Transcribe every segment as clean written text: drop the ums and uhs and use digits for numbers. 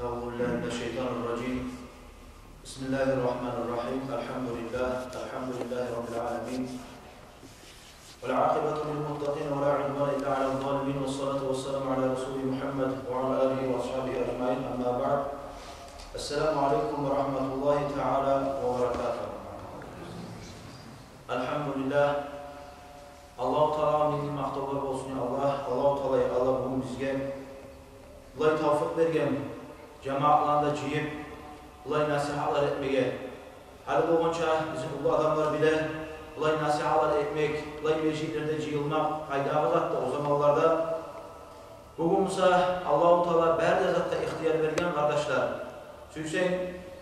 أعوذ بالله من الشيطان الرجيم. بسم الله الرحمن الرحيم. الحمد لله رب العالمين. والعاقبة للمتقين ولا عدوان إلا على الظالمين والصلاة والسلام على رسول محمد وعلى آله وأصحابه أجمعين. أما بعد. السلام عليكم ورحمة الله تعالى وبركاته. الحمد لله. Allah-u Teala milli maqtovlar olsun ya Allah-u Teala'ya Allah bugün bizge ulay tavfiq bergen cemaatlarında ciyip ulay nasihatlar etmege hali boğunca bizim ulu adamlar bile ulay nasihatlar etmek, ulay meclislerde ciyilmek faydalı zatta o zamanlarda bugün ise Allah-u Teala berde zatta ihtiyar bergen kardeşler süysen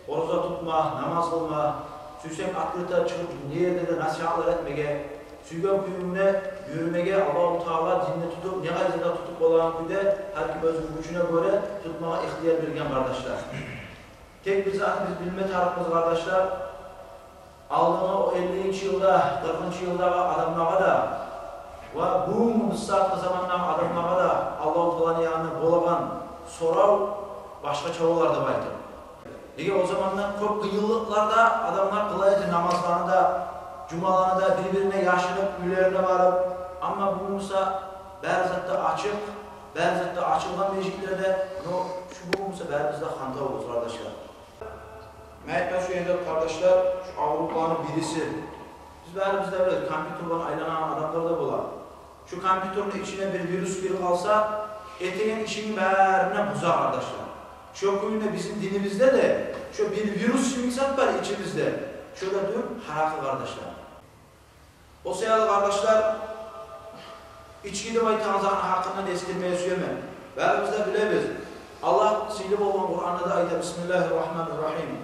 oruza tutma, namaz kılma süysen akılta çıkıp niyerde de nasihatlar etmege Süygen kuyumuna yürümege Allah-u Teala dinini tutup, ne gayzada tutup olan kuyda her kim özün gücüne göre tutmaya ihtiyar bergen kardeşler. Tek biz bilme tarafımız kardeşler, aldığını o 50. yılda, 40. yılda adamlara da ve bu müstahaklı zamandan adamlara da Allah-u Teala'nın yanına bolagan sorav başka çabalar da baydı. Nege o zamandan çok kıyıllıklarda adamlar kılaydı namazlarını da Cumalarına da birbirine yaşınıp, üyelerine varıp ama bu Musa berzatta açık, berzatta açılan meclislerde şu bu Musa berzatda hanta olur kardeşler. Mehmet şu yerde kardeşler, şu Avrupa'nın birisi. Biz berimizde böyle kompüterden aylanan adamlar da bular. Şu kompüterin içine bir virüs kalsa, eteğin işinin berine buzar kardeşler. Şu kuyunda bizim dinimizde de şu bir virüs şimdiksat var içimizde. Şöyle diyorum, harakı kardeşler. O seyahat kardeşler, içki de vaytanızların hakkından estirmeye süyeme. Berimizde bilebiz. Allah silip olan Kur'an'da da ayda Bismillahirrahmanirrahim.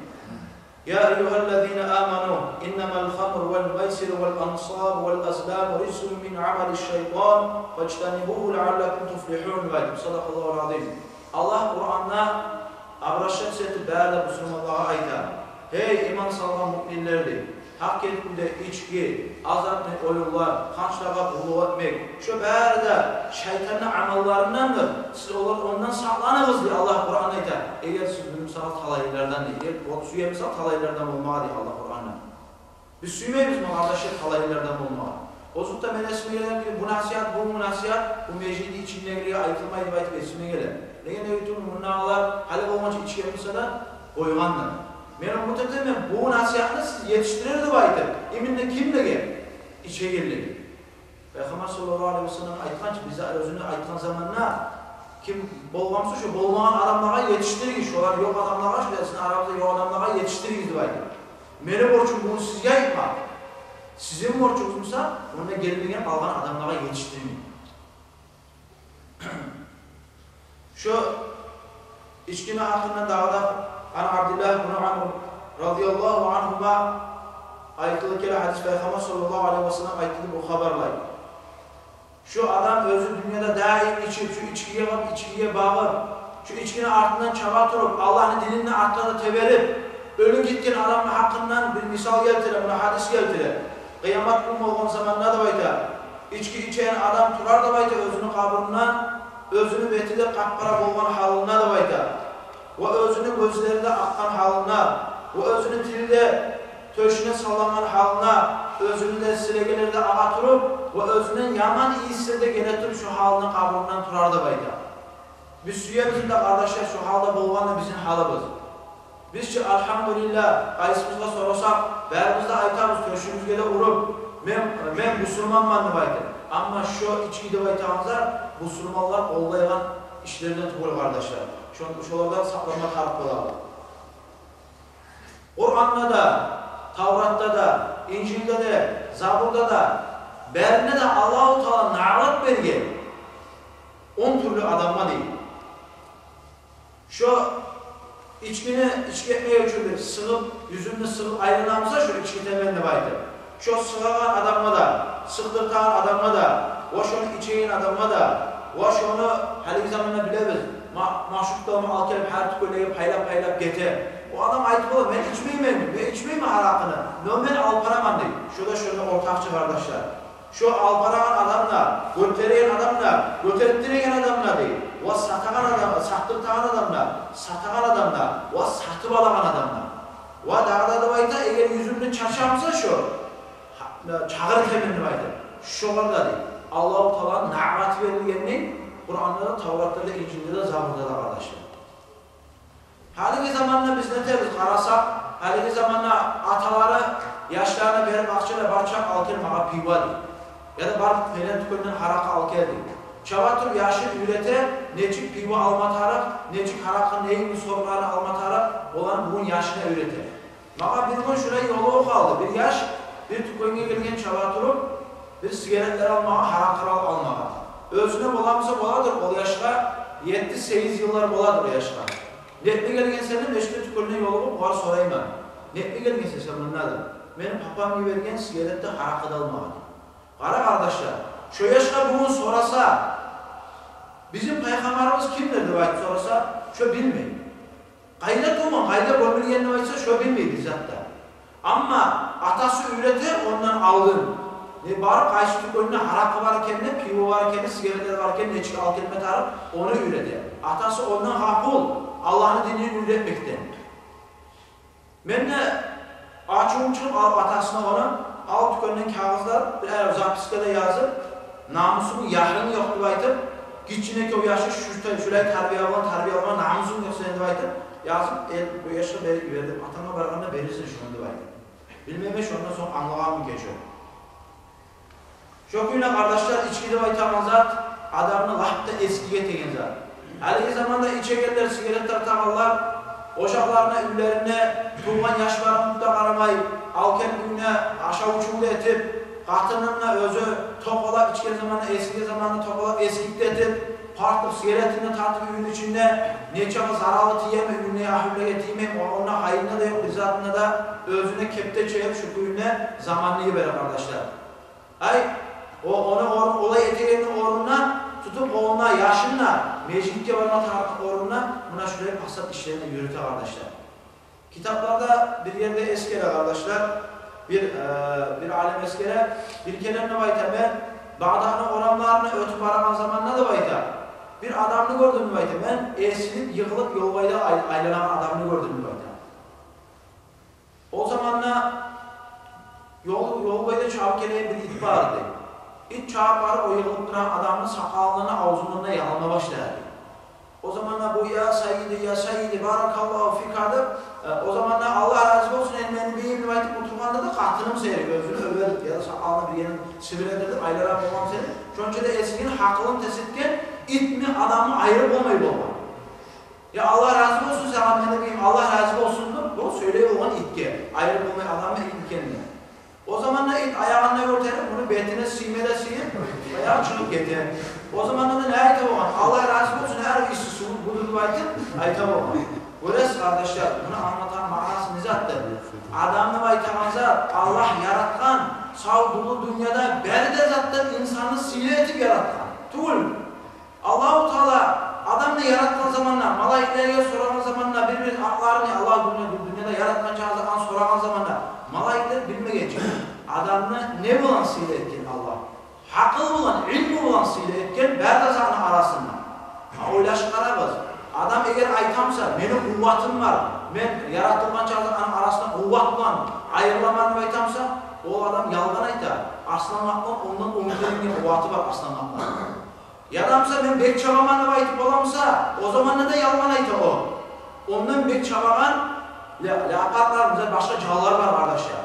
Ya eyyühellezine amanu, innemel khamr vel meysir vel ansab vel azlam rizun min amelişşeytan fectenibuhu leallekum tuflihun veydim. Sadakallahu azim. Allah Kur'an'da abraşat seti berde Müslümanlığa ayda. Hey iman salgan müminlerdi. Hak etmede içki, azatlı oyunlar, kançlağa ulu etmek. Şu berde şeytanın amallarındandır. Siz ondan saklanınız diye Allah Kur'an'da ayda. Eğer siz misal talaylardan değil, suya misal talaylardan olmağa diye Allah Kur'an'da. Biz suymayız mı kardeşler talaylardan olmağa? O zutta ben esme gelen ki bu nasihat, bu meclidi içinde geliyor, ayıtılmaydı baytıp esme gelen. Ne öğütüm bunlarlar, hali olmaca içkiye da koyganlar. Benim muhtemelen bu nasihatını siz yetiştirirdi baydı. Eminle kimle gel? İçe geldi. Peygamber sallallahu aleyhi ve sellem aytkan ki bize özünü aytkan zamanla kim bolgamsa şu bolmagan adamlara yetiştirir. Şolar yok adamlara şu sizin aramızda yok adamlara yetiştirir baydı. Benim borcum bunu sizge aytmak. Sizin borcunuzsa onunla gelmegen algan adamlara yetiştirmeyin. Şu içkinin hakkında dağda Abdullah ibn Amr radıyallahu anhuma ayetli kere hadis Peygamber sallallahu aleyhi ve sellem ayetli bu haberlay. Şu adam özü dünyada daim içip, şu içkiye bağır, şu içkinin ardından çaba turup, Allah'ın dininin ardına teberip, ölü gitken adamın hakkından bir misal geltiler, buna hadis geltiler. Kıyamet günü olan zamanlarda bayta, içki içen adam turar da bayta özünün kabrından, özünün betide kapkara bolgan halına da bayta. Ve özünün gözlerinde akkan halına, ve özünün dilinde töşüne sallanan halına, özünün de silegelerde ağatırıp, ve özünün yaman iyisinde genetirip şu halının kabrından turar da bayda. Biz süyemizin de kardeşler şu halda bolganı bizim halımız. Biz ki elhamdülillah, kayısımızda sorasak, berimizde aytarız, töşümüzge de urup, men Müslümanmanı baydı. Ama şu içkide baytağımızda Müslümanlar olaygan işlerinden tuğul kardeşler. Şolardan saklanma tarif olalım. Kur'an'da da, Tavrat'ta da, İncil'de de, Zabur'da da, berine de Allah-u Teala na'lat berge 10 türlü adamma değil. Şu içki etmeye ölçülür, sığıp, yüzünü sığıp ayrılamıza şu içki temelini baydı. Şu sığagan adamma da, sıktırtan adamma da, o şunu içeyin adamma da, o şunu hali zamanla bilebiz. Maşruklarımı al kelip her tüköleyip paylap gete. O adam ayıp olur, ben içmeyeyim harakını. Ben alparaman değil. Şurada ortakçı kardeşler. Şu alparaman adamla, götüreyen adamla, götürettiren adamla değil. O satagan adam, sattırtan adamla, satagan çağır temenni baydı. Şu kadar değil. Allah-u Teala'nın nimet verilgenini Kur'an'da da, Tevrat'ta da, İncil'de de, Zabur'da da kardeşler. Haliki zamanla biz ne temiz karasak, haliki zamanla ataları yaşlarına verip akçayla barçak alker mağa piva değil. Ya da bar felen tükönünden haraka alker değil. Çavatur yaşı ürete, necik piva almatarak, necik haraka neyin sorularını almatarak olan bunun yaşına ürete. Mağa bir gün şuraya yolu kaldı. Bir yaş, bir tükönüne gelgen çavaturup, bir sigaretler almağa, haraklar almağa. Özüne bolamsa boladır, o yaşta 7-8 yıllar boladır o yaşta. Netli gelgen senin eşte tükönüne yolu var sorayım ben. Netli gelgen sen bunun nedir? Benim papam gibi vergen sigarette harakada almağa. Kara kardeşler, şu yaşta bugün sorasa, bizim peygamberimiz kimdir diye sorasa, şu bilmeyin. Kayda olmam, kayda görmülgenine varsa şu bilmeyin bizzat da. Ama atası ürete ondan aldın. Ne barıp kayıştık önüne harakı varken ne, pivo varken ne, sigaretler varken ne, çık al kelime tarıp onu ürete. Atası ondan haful, Allah'ın dinini üretmekten. Ben de açığım çıkıp alıp atasına onu, al tükönünden kağızlar, bir zapiskada yazıp, namusumun yaşını yoktu baytıp, gitçinek o yaşı şuraya terbiye alan, namusun yok senin de baytıp, yazıp, bu yaşta verdim, atama barağında verirsin şunu da baytıp. Bilmeme şu ondan sonra anlağımı geçiyor. Şokuyla kardeşler içkide baytamaz zat, adamını lahta eskiye tegen zat. Haliki zamanda içegenler, sigaretler tağırlar, oşaklarına, üllerine, tuğan yaşlarını da karamay, alken gününe aşağı uçumda etip, katınınla özü topalak içken zamanında, eski zamanında topalak eskikte etip, partıp sigaretini tartıp ürün içinde, neçama zararlı tiyeme, ürüne ahülle getirmeyip, ona hayırına da yok, bizzatına da özüne kepte çeyip şu ürüne zamanlıyı verir kardeşler. Ay, onu olay eteğinin orununa tutup onunla yaşınla, meclitke varına tartıp orununa, buna şuraya maksat işlerini yürüte kardeşler. Kitaplarda bir yerde eskere kardeşler, bir alim eskere, bir kelimle bayta ben, Bağdat'ın oranlarını ötüp araman zamanına da bayta. Bir adamını gördüm mü bayta, ben esilip yıkılıp yolbayda aylanan adamını gördüm mü bayta. O zamanla yolbayda çabuk gelen bir it vardı. İt çağıp varıp o yıkılıp duran adamın sakalına, ağzından yalma başladı. O zamanla bu ya sayyidi, barakallahu fikadı. O zamanla Allah razı olsun elmeni beyimli baytıp oturmanda da katınım seyri gözünü överdik ya da sakalını bir yerin siviredirdik, aylara olmam seni. Şonca da eskinin hakkılını tesitken it mi adamı ayrı olmayıp olma. Ya Allah razı olsun sen elmeni beyim, Allah razı olsundur. Bu söyleyip olan itke. Ayrı olmayı adamı it kendine. O zamanla it ayağına örterip bunu betine siymede siyip ayağı çıkıp getirir. O zamanla da ne ayta olan? Allah razı olsun her işi suğun budur baytın ayta olan. Burası kardeşler bunu anlatan manası nizattır. Adamını baytaman zat Allah yaratkan savdulu dünyada beri de zattır insanı sile etip yaratkan. Tuğul. Allah-u Teala adamını yaratkan zamanla malaiklerine soran zamanla birbirinin aklarını Allah dünyada yaratkan çağızdan soran zamanla malaikler bilme geçiyor. Adamını ne bulan sile etken Allah? Hakıl bulan, ilmi bulan sile etken berdazanın arasında. Oylaşı karabaz. Adam eğer aytamsa, benim kuvvatım var, ben yaratılman çağızdan arasında kuvvat bulan, ayrılamanı aytamsa, o adam yalgan aytar. Aslanmakla ondan umutlarının kuvvatı var aslanmakla. Yadamsa ben bek çabamanı aytıp olamsa, o zaman da yalgan aytar o. Ondan bek çabaman, laqatlar, başka cağlar var kardeşler.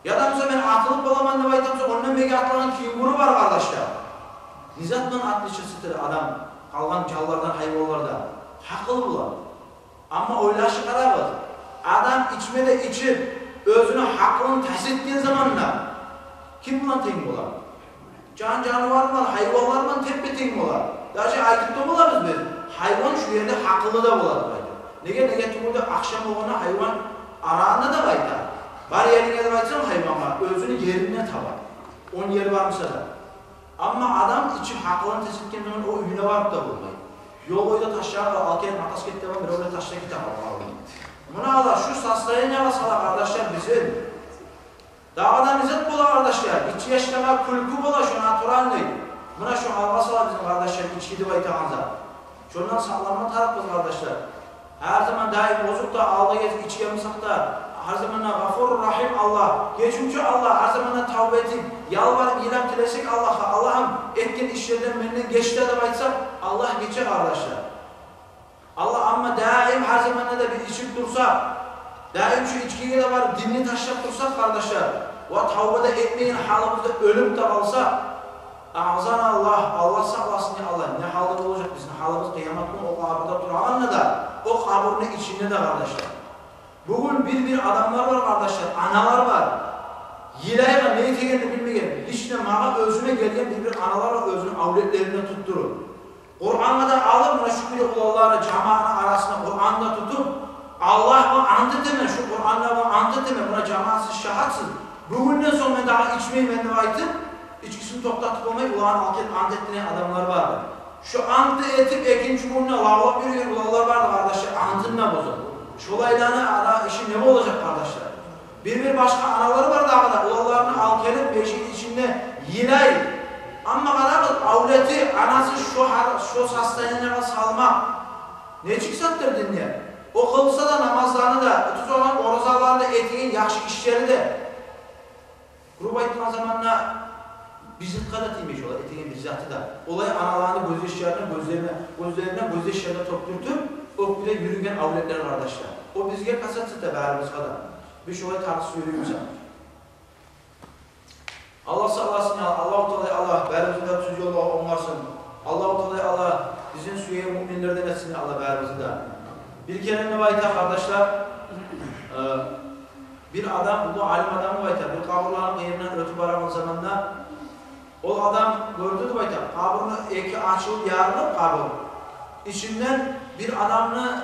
Yadamsa ben atılıp olaman ne baytamsa ondan beki atlanan kinguru var kardeşler. Nizatla atlıçısıdır adam. Kalgan cağlardan, hayvanlarda. Hakıl bular. Ama oylaşı karabız. Adam içmede içip özünü hakkını tesittiği zamanla kim bulan teyin bular? Canavarlar, hayvanlarla tepe teyin bular. Daha şey aytıpta bularız biz. Hayvan şu yerde hakılı da bular. Nege tümünde akşam olana hayvan arağında da baytar. Var yerine de baytsam hayvan var. Özünü yerinden tabar. Onun yeri varmışsa da. Ama adam içi hakkılarını tesitken zaman o ününe varıp da bulmayın. Yol boyda taşlar var, alken makas gitti var, bir öyle taşla gitti var. Buna Allah şu saslayın yalasala kardeşler bizim. Dağdan izzet bula kardeşler. İçi yaşlama kulku bula şu naturanlıydı. Buna şu almasala bizim kardeşler içkidi baytağınıza. Şundan sağlanma tarafız kardeşler. Her zaman daim bozuk da aldı gezip içki yapmışsak da her zaman Gafur Rahim Allah, geçimci Allah, her zaman tavbe edip, yalvarıp ilan dilesek Allah'a, Allah'ım etken işlerden benden geçti de aytsak, Allah geçer arkadaşlar. Allah ama daim her zaman da bir içip dursa, daim şu içkiye de var, dinini taşlayıp dursak kardeşler, ve tavbada etmeyin halımızda ölüm de kalsa, ağzan Allah sağlasın ya Allah, ne halde olacak bizim halımız kıyamet günü o kabirde durağınla da, o kabirin içinde de kardeşler. Bugün bir adamlar var kardeşler, analar var. Yilaya neyi tegenini bilmeyen, içine mağa özüne gelen bir analar var, özünün avletlerine tutturur. Kur'an'da da alır buna şükür kullarla cemaatın arasında Kur'an'da tutup Allah mı andı deme, şu Kur'an'la mı andı deme, buna cemaatsız şahatsız. Bugünden sonra ben daha içmeyi ben de aytım, içkisini toktatıp olmayı ulağın and ettiğine adamlar vardı. Şu andı etip ekinci gününe lağlap yürüyen kullar vardı kardeşler, andınla bozuldu. Şu olaylarını ara işi ne olacak kardeşler? Bir başka anaları var dağda, oğullarını al gelip beşiğin içinde yilay. Ama kadar avleti, anası şu hastaneye salmak. Ne çıksaktır dinleyen? O kılsa da namazlarını da, ötüz olan orazalarını da etiğin yakşı işleri de. Grup ayıtma zamanla bizzat kadar tiymiş olar, etiğin bizzatı da. Olay analarını gözyaşlarına topturtup, o bile yürüyen avletler kardeşler. O bizge kasatsı da bərimiz kadar. Bir şey olay tartısı yürüyümüzə. Allah sağlasın ya, Allah-u Teala Allah, bərimizdə tüz yolu olmasın. Allah-u Teala Allah, bizim suya müminlerden etsin Allah bərimizdə. Bir kere ne bayta kardeşler? Bir adam, bu alim adamı bayta, bir kaburların yerinden ötüp aramın zamanında o adam gördü bayta, kaburunu eki açılıp yarılıp kabur. İçinden bir adamını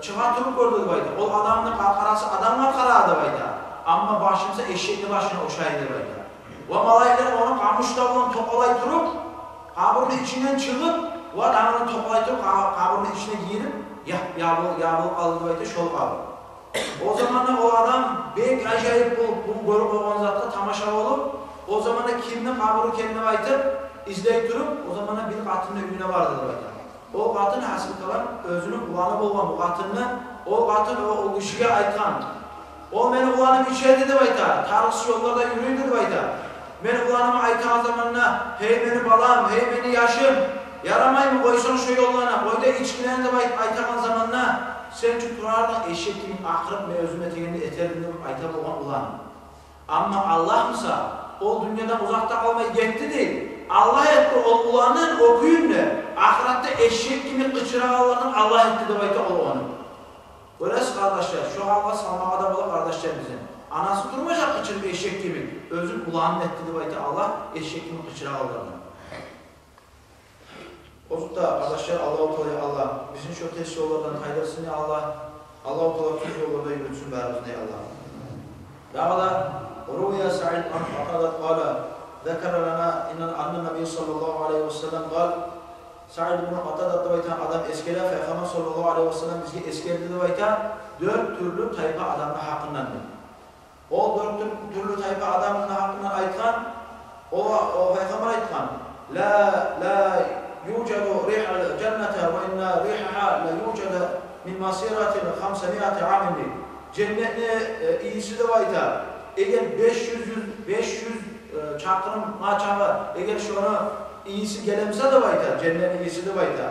çıkartıp gördü bayta. O adamın karası adam var karadı bayta. Ama başımıza eşekli başına oşaydı bayta. O malaylar onu kamışlarla topalay durup kaburun içinden çıkıp o adamını topalay durup kaburun içine girip yağbılıp aldı bayta şol kabur. O zaman o adam büyük acayip bu görüp olan zatta tamaşa olup o zaman kimden kaburu kendine baytır izleyip durup o zaman bir katının önüne vardı bayta. O katın hasıl kalan özünün kulağına olan bu katını o katın o kişiye aytkan. O beni kulağım içeride de bayta. Tarıksız yollarda yürüydü de bayta. Beni kulağıma aytan zamanına hey beni balam, hey beni yaşım. Yaramay mı koysan şu yollarına. Koyda içkilerini de aytan zamanına sen çünkü turardan eşek gibi akırıp ve özüme tegenini eterini aytan olan ulan. Ama Allah mısa o dünyadan uzakta kalmayı yetti değil. Allah etti o ulanın okuyun ne? Ahirette eşek gibi kıçıra Allah'ın Allah etti de bayta o onu. Öylesi kardeşler, şu Allah salmak adam olan kardeşler bizim. Anası durmayacak kıçırıp eşek gibi. Özün kulağının etti de bayta Allah eşek gibi kıçıra Allah'ın. O da kardeşler Allah-u Teala Allah bizim şu test yollardan kaydırsın ya Allah. Allah-u Teala tüm yollarda yürütsün beraber ya Allah. Dağda Ruya Sa'id Akadat Qala ذكر لنا أن النبي صلى الله عليه وسلم قال Sa'id ibn Qatadat baytan adam eskele Peygamber sallallahu aleyhi ve sellem bizge eskeldi baytan 4 türlü tayfa adamın hakkındandır. O 4 türlü tayfa adamın hakkından aytkan o Peygamber aytkan la yucadu rihal cennete ve inna rihaha la yucadu min masiratin 500 amin. Cennetle iyisi de baytan eğer 500 çakırım maçağı eğer şunu iyisi gelemse de bayta, cennetin iyisi de bayta.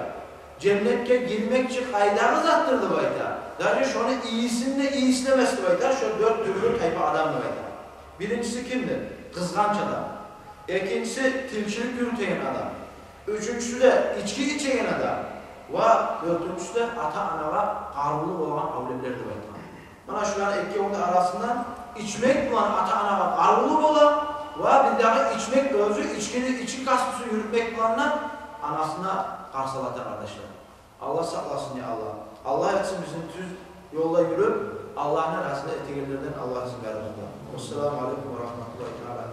Cennette girmek için kaydağız attırdı bayta. Daha şunu iyisini de iyislemesi de bayta. Şu 4 türlü tayfa adam da bayta. Birincisi kimdir? Kızganç adam. İkincisi tilkilik yürüteyen adam. Üçüncüsü de içki içeyen adam. Ve dördüncüsü de ata anava karlılık olan avletler de bayta. Bana şunların iki yolda arasından içmek bulan ata anava karlılık olan ve bir daha içmek özü, için kasısı yürütmek planına anasına karşılatır kardeşler. Allah saklasın ya Allah. Allah etsin bizim düz yolda yürüp Allah'ın arasında etegellerden Allah izin verir. Esselamu Aleyküm ve Rahmetullahi Teala.